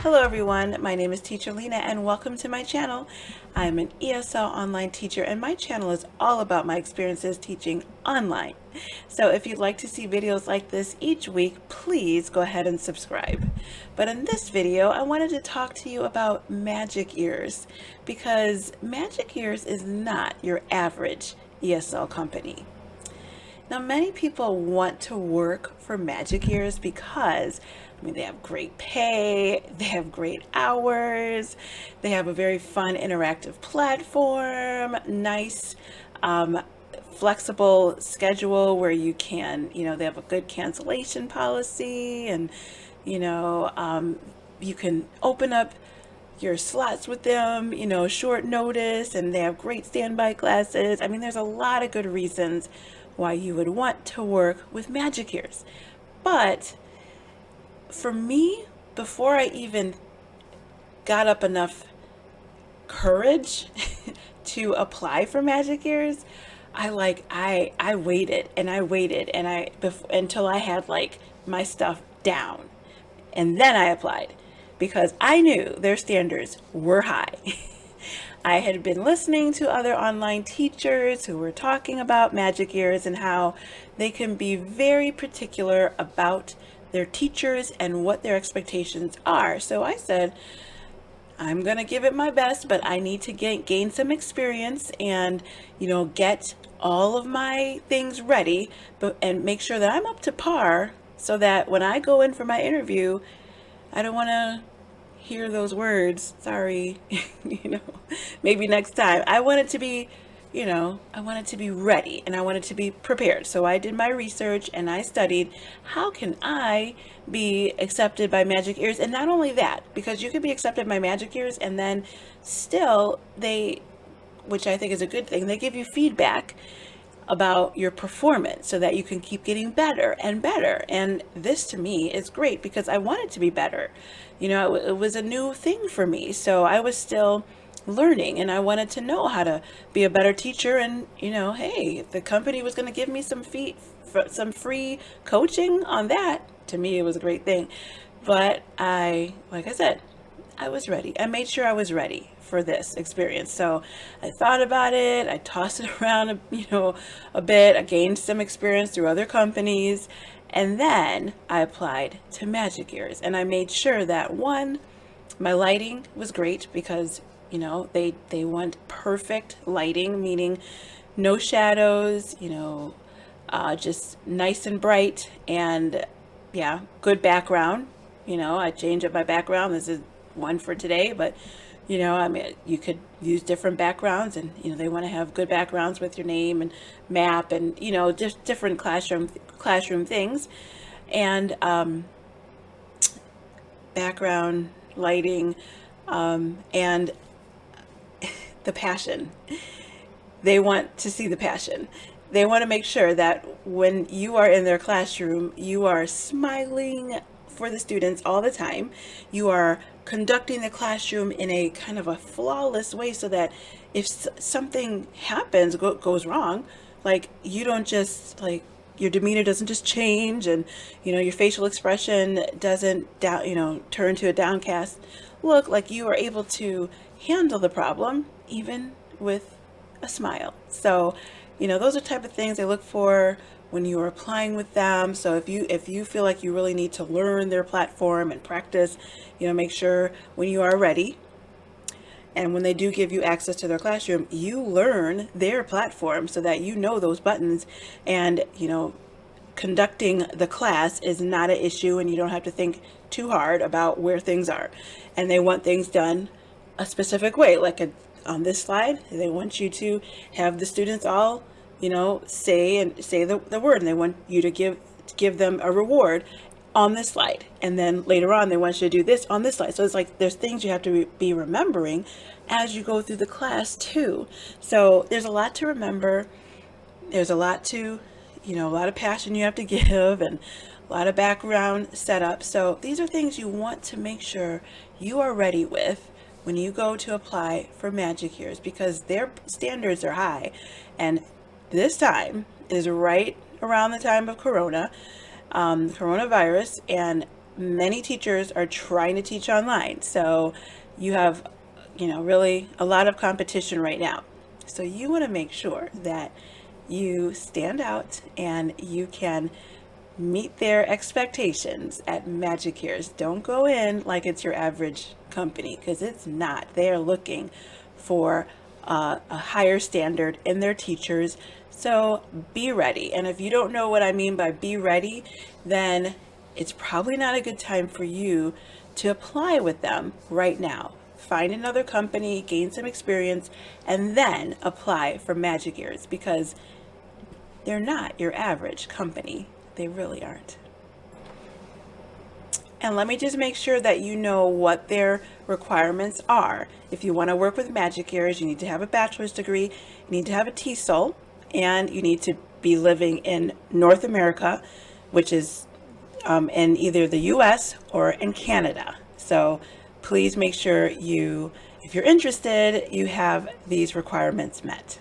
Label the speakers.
Speaker 1: Hello everyone, my name is Teacher Lena and welcome to my channel. I'm an ESL online teacher and my channel is all about my experiences teaching online. So if you'd like to see videos like this each week, please go ahead and subscribe. But in this video, I wanted to talk to you about Magic Ears because Magic Ears is not your average ESL company. Now, many people want to work for Magic Ears because, they have great pay, they have great hours, they have a very fun interactive platform, nice, flexible schedule where you can, they have a good cancellation policy and, you can open up your slots with them, short notice, and they have great standby classes. There's a lot of good reasons why you would want to work with Magic Ears. But for me, before I even got up enough courage to apply for Magic Ears, I waited and I waited and until I had my stuff down. And then I applied because I knew their standards were high. I had been listening to other online teachers who were talking about Magic Ears and how they can be very particular about their teachers and what their expectations are. So I said, I'm going to give it my best, but I need to gain some experience and, get all of my things ready and make sure that I'm up to par so that when I go in for my interview, I don't want to hear those words, sorry, maybe next time. I want it to be, I want it to be ready and I want it to be prepared. So I did my research and I studied how can I be accepted by Magic Ears. And not only that, because you can be accepted by Magic Ears and then still which I think is a good thing, they give you feedback about your performance so that you can keep getting better and better. And this to me is great because I want it to be better. It was a new thing for me. So I was still learning and I wanted to know how to be a better teacher. And, hey, if the company was going to give me some free coaching on that, to me, it was a great thing. But like I said, I was ready. I made sure I was ready for this experience. So I thought about it. I tossed it around, a bit. I gained some experience through other companies. And then I applied to Magic Ears. And I made sure that one, my lighting was great because, they want perfect lighting, meaning no shadows, just nice and bright and good background. I changed up my background. This is one for today, but you could use different backgrounds and they want to have good backgrounds with your name and map and just different classroom things and background lighting and the passion. They want to see the passion. They want to make sure that when you are in their classroom, you are smiling for the students all the time. You are conducting the classroom in a kind of a flawless way so that if something happens, goes wrong, you don't just your demeanor doesn't just change and your facial expression doesn't turn to a downcast look. You are able to handle the problem even with a smile. So those are type of things they look for when you are applying with them. So if you feel like you really need to learn their platform and practice, make sure when you are ready and when they do give you access to their classroom, you learn their platform so that those buttons and conducting the class is not an issue and you don't have to think too hard about where things are. And they want things done a specific way, on this slide, they want you to have the students all say the word, and they want you to give them a reward on this slide, and then later on they want you to do this on this slide. So it's there's things you have to be remembering as you go through the class too. So there's a lot to remember. There's a lot to a lot of passion you have to give and a lot of background setup. So these are things you want to make sure you are ready with when you go to apply for Magic Ears because their standards are high. And this time is right around the time of coronavirus, and many teachers are trying to teach online. So you have, really a lot of competition right now. So you want to make sure that you stand out and you can meet their expectations at ManyCam. Don't go in like it's your average company, because it's not. They are looking for a higher standard in their teachers. So be ready. And if you don't know what I mean by be ready, then it's probably not a good time for you to apply with them right now. Find another company, gain some experience, and then apply for ManyCam, because they're not your average company. They really aren't. And let me just make sure that you know what their requirements are. If you want to work with ManyCam, you need to have a bachelor's degree, you need to have a TESOL, and you need to be living in North America, which is in either the US or in Canada. So please make sure if you're interested, you have these requirements met.